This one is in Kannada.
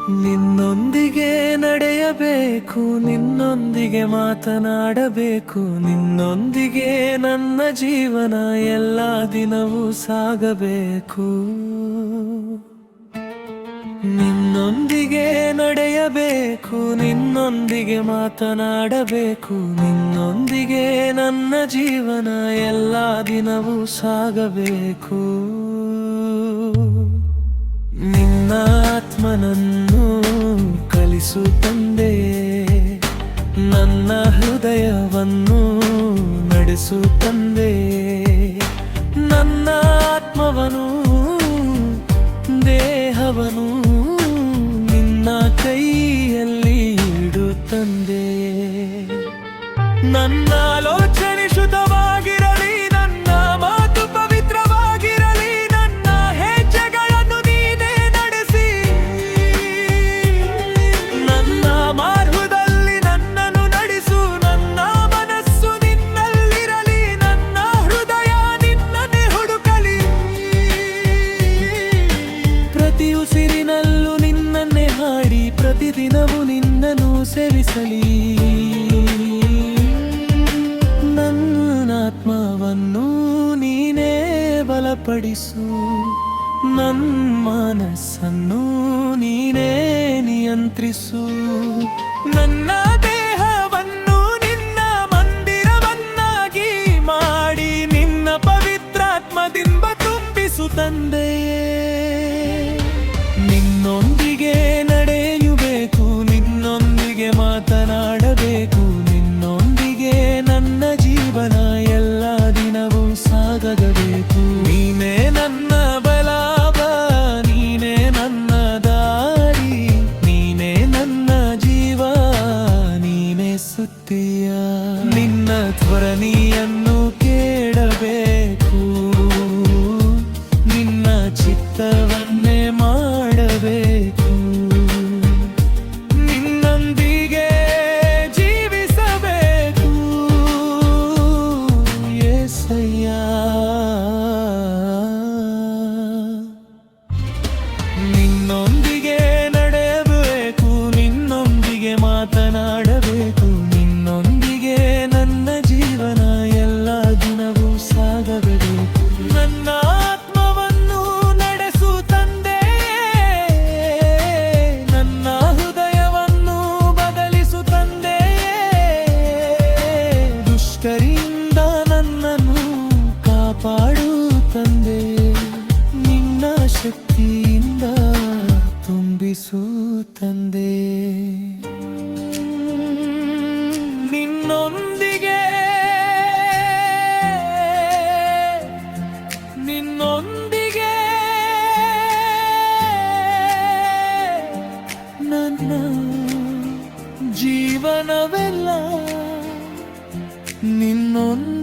ನಿನ್ನೊಂದಿಗೆ ನಡೆಯಬೇಕು, ನಿನ್ನೊಂದಿಗೆ ಮಾತನಾಡಬೇಕು, ನಿನ್ನೊಂದಿಗೆ ನನ್ನ ಜೀವನ ಎಲ್ಲ ದಿನವೂ ಸಾಗಬೇಕು. ನಿನ್ನೊಂದಿಗೆ ನಡೆಯಬೇಕು, ನಿನ್ನೊಂದಿಗೆ ಮಾತನಾಡಬೇಕು, ನಿನ್ನೊಂದಿಗೆ ನನ್ನ ಜೀವನ ಎಲ್ಲ ದಿನವೂ ಸಾಗಬೇಕು. ನಿನ್ನ ಆತ್ಮನನ್ನು ಕಲಿಸು ತಂದೆಯೇ, ನನ್ನ ಹೃದಯವನ್ನು ನಡೆಸು ತಂದೆಯೇ. ನನ್ನ ಆತ್ಮವನು ದೇಹವನು ನಿನ್ನ ಕೈಯಲ್ಲಿ ಇಡು ತಂದೆಯೇ. ನನ್ನ ಆಲೋಚನೆ ಶುದ್ಧವಾಗಿರಲಿ, ನನ್ನ ಮಾತು ಪವಿತ್ರವಾಗಿರಲಿ, ನನ್ನ ಹೆಜ್ಜೆಗಳನ್ನು ನೀನೇ ನಡೆಸಿ. ನನ್ನ ಮಾರ್ಗದಲ್ಲಿ ನನ್ನನ್ನು ನಡೆಸು, ನನ್ನ ಮನಸ್ಸು ನಿನ್ನಲ್ಲಿರಲಿ, ನನ್ನ ಹೃದಯ ನಿನ್ನನ್ನೇ ಹುಡುಕಲಿ. ಪ್ರತಿ ಉಸಿರಿನಲ್ಲೂ ನಿನ್ನನ್ನೇ ಹಾಡಿ, ಪ್ರತಿದಿನವೂ ನಿನ್ನನ್ನು ಸೇವಿಸಲಿ. ಆತ್ಮವನ್ನು ನೀನೇ ಬಲಪಡಿಸು, ನನ್ನ ಮನಸ್ಸನ್ನು ನೀನೇ ನಿಯಂತ್ರಿಸು. ನನ್ನ ದೇಹವನ್ನು ನಿನ್ನ ಮಂದಿರವನ್ನಾಗಿ ಮಾಡಿ, ನಿನ್ನ ಪವಿತ್ರಾತ್ಮದಿಂದ ತುಂಬಿಸು ತಂದೆಯೇ. ನಿನ್ನೊಂದಿಗೆ ನಡೆಯಬೇಕು, ನಿನ್ನೊಂದಿಗೆ ಮಾತನಾಡಬೇಕು, ನಿನ್ನೊಂದಿಗೆ ನನ್ನ ಜೀವನ ಎಲ್ಲ ದಿನವೂ ಸಾಗಬೇಕು. ನೀನೇ ನನ್ನ ಬಲಾಬ, ನೀನೇ ನನ್ನ ದಾರಿ, ನೀನೇ ನನ್ನ ಜೀವ, ನೀನೇ ಸುತ್ತಿಯ. ನಿನ್ನ ಧ್ವನಿಯನ್ನು ಕೇಳಬೇಕು, ನಿನ್ನ ಚಿತ್ತವನ್ನೇ ಮಾಡಬೇಕು. ನಿನ್ನೊಂದಿಗೆ ಜೀವಿಸಬೇಕು యేసయ్య. ನಿನ್ನೊಂದಿಗೆ ನಡೆಯಬೇಕು, ನಿನ್ನೊಂದಿಗೆ ಮಾತನಾಡಬೇಕು, ನಿನ್ನೊಂದಿಗೆ ನನ್ನ ಜೀವನ ಎಲ್ಲ ದಿನವೂ ಸಾಗಬೇಕು. ನನ್ನ ಆತ್ಮವನ್ನು ನಡೆಸು ತಂದೆಯೇ, ನನ್ನ ಹೃದಯವನ್ನು ಬದಲಿಸು ತಂದೆಯೇ. ದುಷ್ಟರಿಂದ ನನ್ನನ್ನು ಕಾಪಾಡು ತಂದೆ, ನಿನ್ನ ಶಕ್ತಿಯಿಂದ ತುಂಬಿಸು ತಂದೆ. ನಿನ್ನೊಂದಿಗೆ ನಿನ್ನೊಂದಿಗೆ ನನ್ನ ಜೀವನವೆಲ್ಲ ನಿನ್ನೊಂದಿಗೆ